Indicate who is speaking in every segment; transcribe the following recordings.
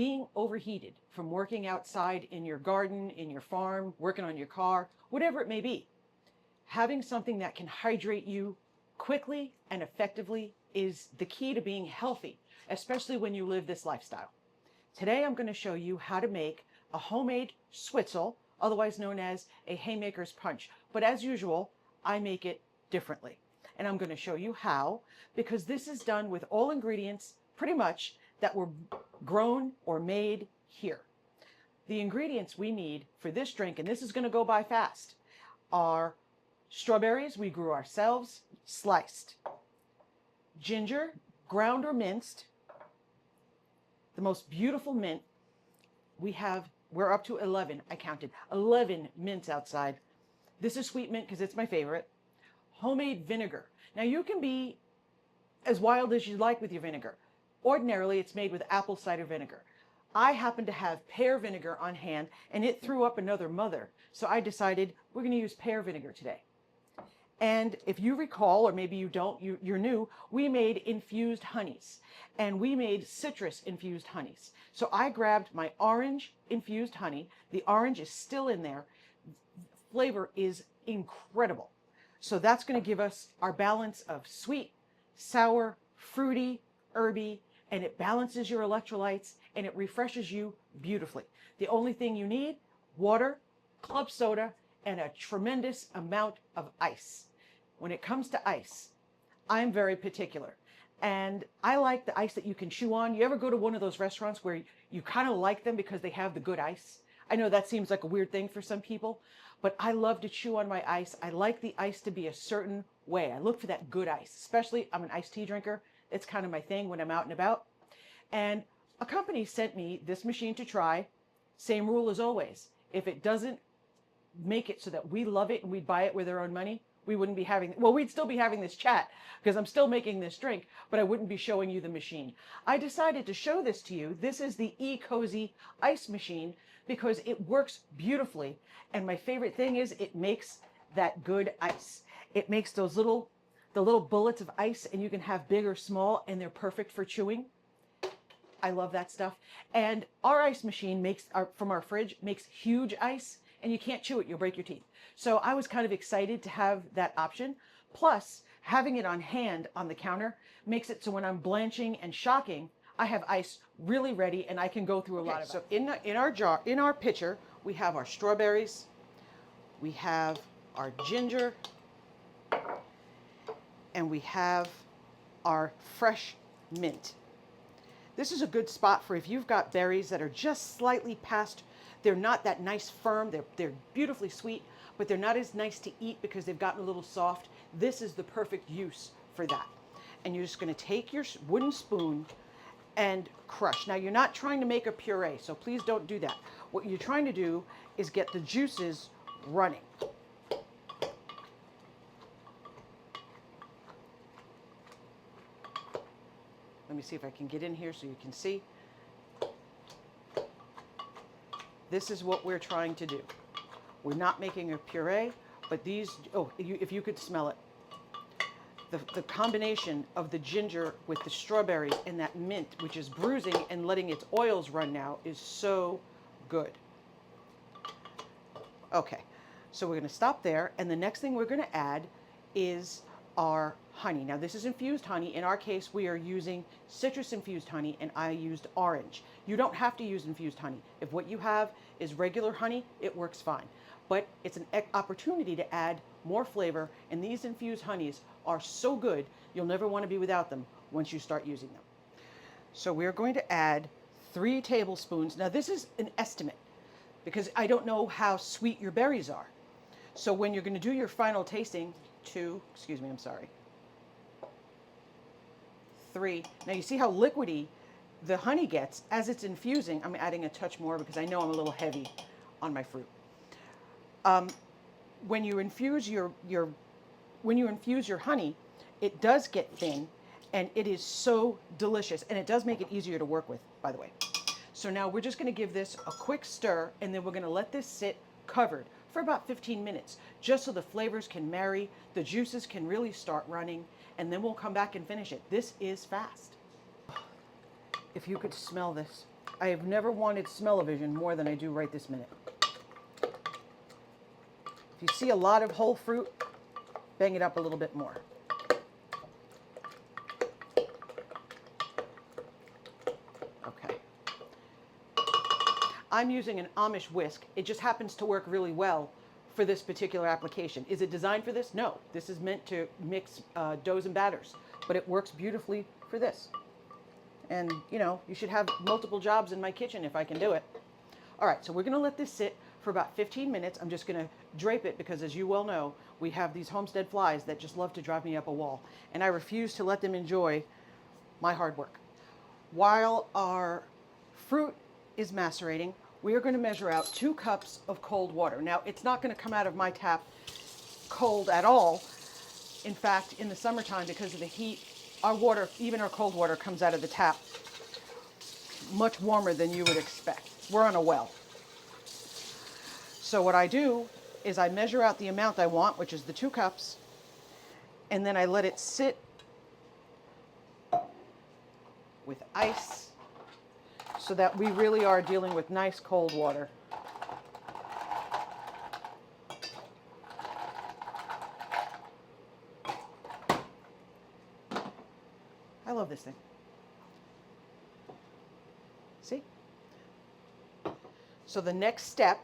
Speaker 1: being overheated from working outside in your garden, in your farm, working on your car, whatever it may be, having something that can hydrate you quickly and effectively is the key to being healthy, especially when you live this lifestyle. Today I'm going to show you how to make a homemade Switchel, otherwise known as a Haymaker's punch. But as usual, I make it differently. And I'm going to show you how, because this is done with all ingredients pretty much that were grown or made here. The ingredients we need for this drink, and this is going to go by fast, are strawberries we grew ourselves, sliced, ginger, ground or minced, the most beautiful mint. We're up to 11, I counted, 11 mints outside. This is sweet mint because it's my favorite. Homemade vinegar. Now you can be as wild as you like with your vinegar. Ordinarily, it's made with apple cider vinegar. I happen to have pear vinegar on hand, and it threw up another mother. So I decided we're going to use pear vinegar today. And if you recall, or maybe you don't, you're new, we made infused honeys, and we made citrus infused honeys. So I grabbed my orange infused honey. The orange is still in there. Flavor is incredible. So that's going to give us our balance of sweet, sour, fruity, herby, and it balances your electrolytes and it refreshes you beautifully. The only thing you need, water, club soda, and a tremendous amount of ice. When it comes to ice, I'm very particular. And I like the ice that you can chew on. You ever go to one of those restaurants where you kind of like them because they have the good ice? I know that seems like a weird thing for some people, but I love to chew on my ice. I like the ice to be a certain way. I look for that good ice, especially I'm an iced tea drinker. It's kind of my thing when I'm out and about. And a company sent me this machine to try. Same rule as always. If it doesn't make it so that we love it and we'd buy it with our own money, we wouldn't be having, well, we'd still be having this chat because I'm still making this drink, but I wouldn't be showing you the machine. I decided to show this to you. This is the ECOZY ice machine because it works beautifully. And my favorite thing is it makes that good ice. It makes the little bullets of ice, and you can have big or small, and they're perfect for chewing. I love that stuff. And our ice machine from our fridge makes huge ice, and you can't chew it, you'll break your teeth. So I was kind of excited to have that option. Plus, having it on hand on the counter makes it so when I'm blanching and shocking, I have ice really ready and I can go through a lot of it. So in our pitcher, we have our strawberries, we have our ginger, and we have our fresh mint. This is a good spot for if you've got berries that are just slightly past, they're not that nice firm, they're beautifully sweet, but they're not as nice to eat because they've gotten a little soft. This is the perfect use for that. And you're just going to take your wooden spoon and crush. Now you're not trying to make a puree, so please don't do that. What you're trying to do is get the juices running. Let me see if I can get in here so you can see. This is what we're trying to do. We're not making a puree, but these, if you could smell it. The combination of the ginger with the strawberries and that mint, which is bruising and letting its oils run now, is so good. Okay, so we're going to stop there, and the next thing we're going to add is our honey. Now this is infused honey. In our case, we are using citrus infused honey, and I used orange. You don't have to use infused honey. If what you have is regular honey, it works fine. But it's an opportunity to add more flavor, and these infused honeys are so good, you'll never want to be without them once you start using them. So we're going to add 3 tablespoons. Now this is an estimate because I don't know how sweet your berries are. So when you're going to do your final tasting, 3. Now you see how liquidy the honey gets as it's infusing. I'm adding a touch more because I know I'm a little heavy on my fruit. When you infuse your honey, it does get thin, and it is so delicious, and it does make it easier to work with, by the way. So now we're just going to give this a quick stir, and then we're going to let this sit covered for about 15 minutes, just so the flavors can marry, the juices can really start running, and then we'll come back and finish it. This is fast. If you could smell this, I have never wanted smell-o-vision more than I do right this minute. If you see a lot of whole fruit, bang it up a little bit more. Okay. I'm using an Amish whisk. It just happens to work really well for this particular application. Is it designed for this? No. This is meant to mix doughs and batters, but it works beautifully for this. And, you know, you should have multiple jobs in my kitchen if I can do it. All right, so we're going to let this sit for about 15 minutes. I'm just going to drape it because, as you well know, we have these Homestead flies that just love to drive me up a wall, and I refuse to let them enjoy my hard work. While our fruit is macerating, we are going to measure out 2 cups of cold water. Now, it's not going to come out of my tap cold at all. In fact, in the summertime, because of the heat, our water, even our cold water, comes out of the tap much warmer than you would expect. We're on a well. So what I do is I measure out the amount I want, which is the 2 cups, and then I let it sit with ice so that we really are dealing with nice cold water. I love this thing. See? So the next step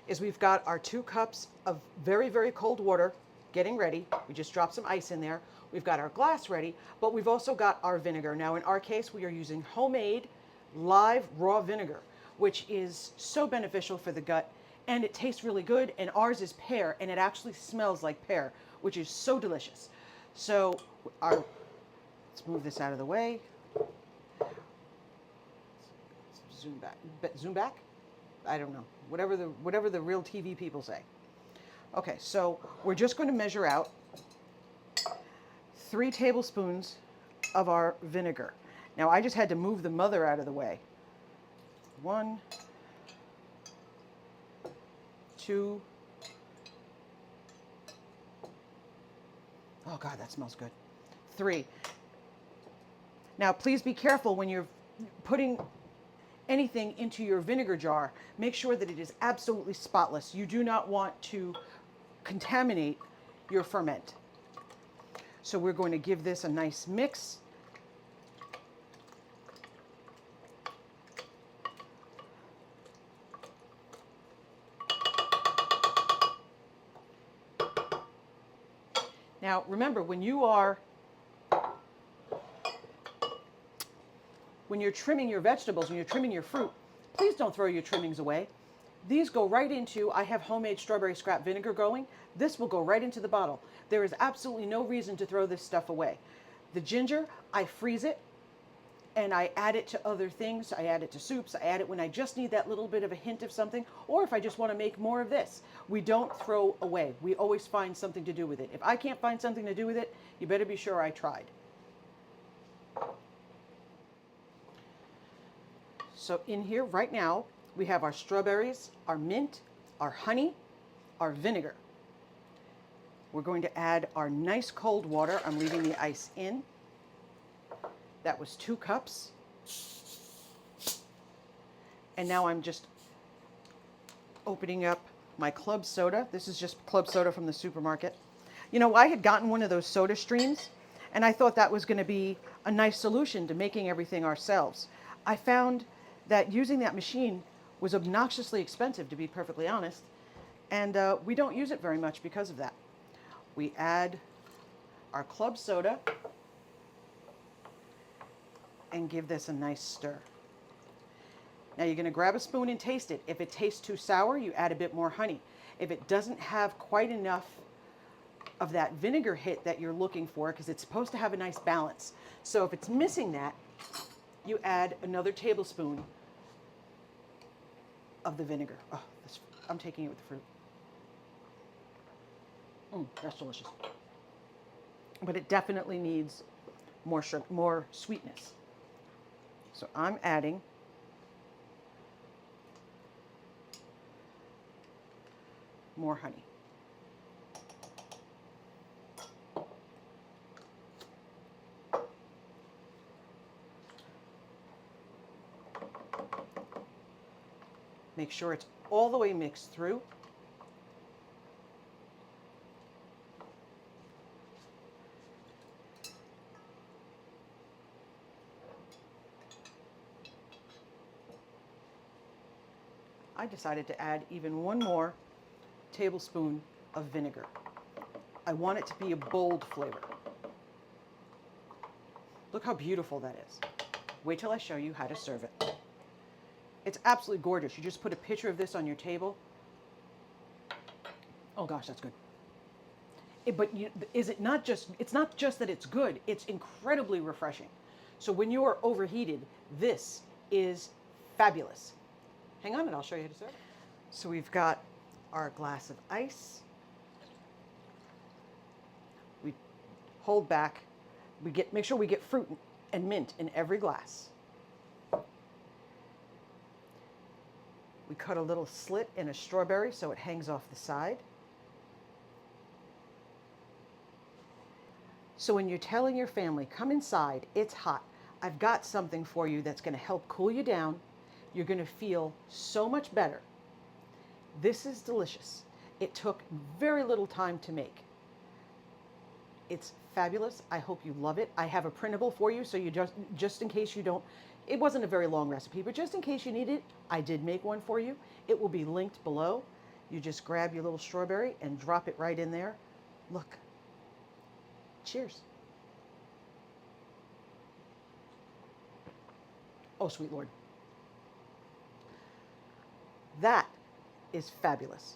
Speaker 1: is we've got our 2 cups of very, very cold water getting ready. We just dropped some ice in there. We've got our glass ready, but we've also got our vinegar. Now in our case, we are using homemade live raw vinegar, which is so beneficial for the gut, and it tastes really good, and ours is pear, and it actually smells like pear, which is so delicious. So let's move this out of the way. Zoom back. Zoom back? I don't know. Whatever the real TV people say. Okay, so we're just going to measure out 3 tablespoons of our vinegar. Now I just had to move the mother out of the way. 1, 2. Oh God, that smells good. 3. Now please be careful when you're putting anything into your vinegar jar. Make sure that it is absolutely spotless. You do not want to contaminate your ferment. So we're going to give this a nice mix. Now remember, when you're trimming your vegetables, when you're trimming your fruit, please don't throw your trimmings away. These go right into, I have homemade strawberry scrap vinegar going. This will go right into the bottle. There is absolutely no reason to throw this stuff away. The ginger, I freeze it and I add it to other things. I add it to soups. I add it when I just need that little bit of a hint of something, or if I just want to make more of this. We don't throw away. We always find something to do with it. If I can't find something to do with it, you better be sure I tried. So in here right now, we have our strawberries, our mint, our honey, our vinegar. We're going to add our nice cold water. I'm leaving the ice in. That was 2 cups. And now I'm just opening up my club soda. This is just club soda from the supermarket. You know, I had gotten one of those soda streams, and I thought that was going to be a nice solution to making everything ourselves. I found that using that machine was obnoxiously expensive, to be perfectly honest, and we don't use it very much because of that. We add our club soda and give this a nice stir. Now you're going to grab a spoon and taste it. If it tastes too sour, you add a bit more honey. If it doesn't have quite enough of that vinegar hit that you're looking for, because it's supposed to have a nice balance. So if it's missing that, you add another tablespoon of the vinegar. Oh, I'm taking it with the fruit. That's delicious. But it definitely needs more sugar, more sweetness. So I'm adding more honey. Make sure it's all the way mixed through. I decided to add even one more tablespoon of vinegar. I want it to be a bold flavor. Look how beautiful that is. Wait till I show you how to serve it. It's absolutely gorgeous. You just put a picture of this on your table. Oh gosh, that's good. Is it not just, it's not just that it's good, it's incredibly refreshing. So when you are overheated, this is fabulous. Hang on and I'll show you how to serve it. So we've got our glass of ice. We hold back. Make sure we get fruit and mint in every glass. We cut a little slit in a strawberry so it hangs off the side. So when you're telling your family, come inside, it's hot, I've got something for you that's going to help cool you down. You're going to feel so much better. This is delicious. It took very little time to make. It's fabulous. I hope you love it. I have a printable for you, so you just in case you don't, it wasn't a very long recipe, but just in case you need it, I did make one for you. It will be linked below. You just grab your little strawberry and drop it right in there. Look. Cheers. Oh, sweet Lord. That is fabulous.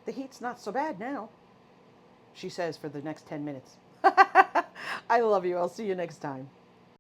Speaker 1: The heat's not so bad now, she says for the next 10 minutes. I love you. I'll see you next time.